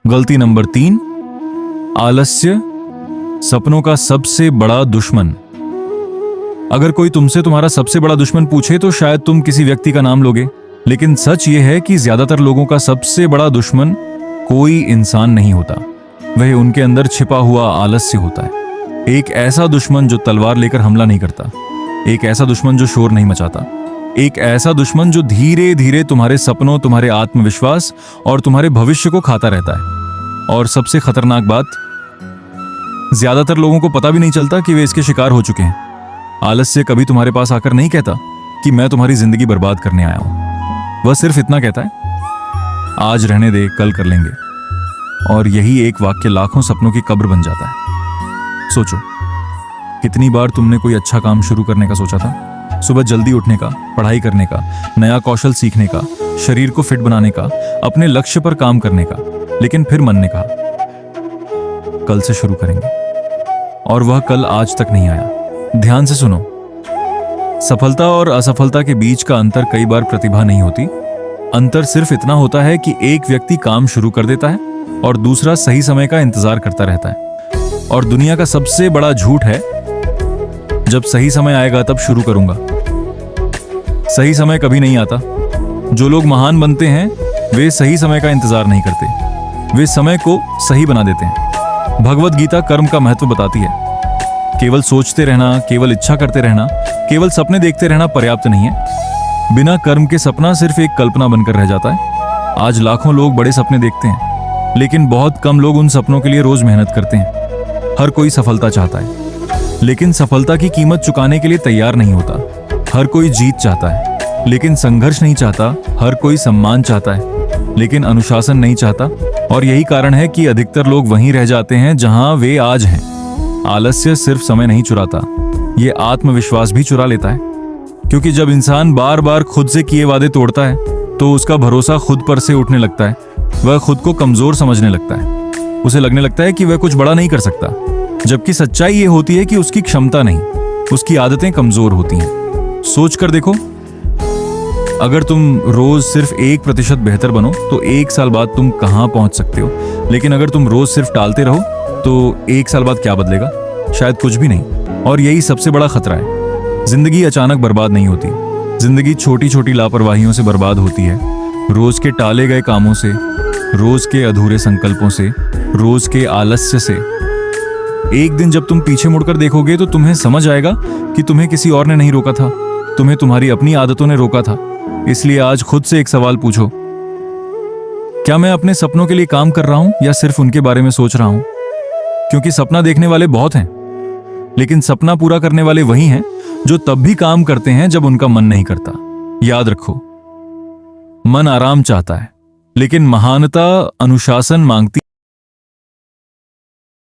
गलती नंबर 3, आलस्य सपनों का सबसे बड़ा दुश्मन। अगर कोई तुमसे तुम्हारा सबसे बड़ा दुश्मन पूछे तो शायद तुम किसी व्यक्ति का नाम लोगे, लेकिन सच यह है कि ज्यादातर लोगों का सबसे बड़ा दुश्मन कोई इंसान नहीं होता, वह उनके अंदर छिपा हुआ आलस्य होता है। एक ऐसा दुश्मन जो तलवार लेकर हमला नहीं करता, एक ऐसा दुश्मन जो शोर नहीं मचाता, एक ऐसा दुश्मन जो धीरे धीरे तुम्हारे सपनों, तुम्हारे आत्मविश्वास और तुम्हारे भविष्य को खाता रहता है। और सबसे खतरनाक बात, ज्यादातर लोगों को पता भी नहीं चलता कि वे इसके शिकार हो चुके हैं। आलस्य कभी तुम्हारे पास आकर नहीं कहता कि मैं तुम्हारी जिंदगी बर्बाद करने आया हूं। वह सिर्फ इतना कहता है, आज रहने दे, कल कर लेंगे। और यही एक वाक्य लाखों सपनों की कब्र बन जाता है। सोचो, कितनी बार तुमने कोई अच्छा काम शुरू करने का सोचा था, सुबह जल्दी उठने का, पढ़ाई करने का, नया कौशल सीखने का, शरीर को फिट बनाने का, अपने लक्ष्य पर काम करने का, लेकिन फिर मन ने कहा कल से शुरू करेंगे, और वह कल आज तक नहीं आया। ध्यान से सुनो, सफलता और असफलता के बीच का अंतर कई बार प्रतिभा नहीं होती। अंतर सिर्फ इतना होता है कि एक व्यक्ति काम शुरू कर देता है और दूसरा सही समय का इंतजार करता रहता है। और दुनिया का सबसे बड़ा झूठ है, जब सही समय आएगा तब शुरू करूंगा। सही समय कभी नहीं आता। जो लोग महान बनते हैं वे सही समय का इंतजार नहीं करते, वे समय को सही बना देते हैं। भगवत गीता कर्म का महत्व बताती है। केवल सोचते रहना, केवल इच्छा करते रहना, केवल सपने देखते रहना पर्याप्त नहीं है। बिना कर्म के सपना सिर्फ एक कल्पना बनकर रह जाता है। आज लाखों लोग बड़े सपने देखते हैं, लेकिन बहुत कम लोग उन सपनों के लिए रोज मेहनत करते हैं। हर कोई सफलता चाहता है, लेकिन सफलता की कीमत चुकाने के लिए तैयार नहीं होता। हर कोई जीत चाहता है, लेकिन संघर्ष नहीं चाहता। हर कोई सम्मान चाहता है, लेकिन अनुशासन नहीं चाहता। और यही कारण है कि अधिकतर लोग वहीं रह जाते हैं जहां वे आज हैं। आलस्य सिर्फ समय नहीं चुराता, ये आत्मविश्वास भी चुरा लेता है। क्योंकि जब इंसान बार बार खुद से किए वादे तोड़ता है तो उसका भरोसा खुद पर से उठने लगता है। वह खुद को कमजोर समझने लगता है। उसे लगने लगता है कि वह कुछ बड़ा नहीं कर सकता, जबकि सच्चाई ये होती है कि उसकी क्षमता नहीं, उसकी आदतें कमजोर होती हैं। सोच कर देखो, अगर तुम रोज सिर्फ 1% बेहतर बनो तो 1 साल बाद तुम कहां पहुंच सकते हो। लेकिन अगर तुम रोज सिर्फ टालते रहो तो 1 साल बाद क्या बदलेगा? शायद कुछ भी नहीं। और यही सबसे बड़ा खतरा है। जिंदगी अचानक बर्बाद नहीं होती। जिंदगी छोटी छोटी लापरवाहियों से बर्बाद होती है। रोज के टाले गए कामों से, रोज के अधूरे संकल्पों से, रोज के आलस्य से। एक दिन जब तुम पीछे मुड़कर देखोगे तो तुम्हें समझ आएगा कि तुम्हें किसी और ने नहीं रोका था, तुम्हें तुम्हारी अपनी आदतों ने रोका था। इसलिए आज खुद से एक सवाल पूछो, क्या मैं अपने सपनों के लिए काम कर रहा हूं या सिर्फ उनके बारे में सोच रहा हूं? क्योंकि सपना देखने वाले बहुत हैं, लेकिन सपना पूरा करने वाले वही हैं जो तब भी काम करते हैं जब उनका मन नहीं करता। याद रखो, मन आराम चाहता है, लेकिन महानता अनुशासन मांगती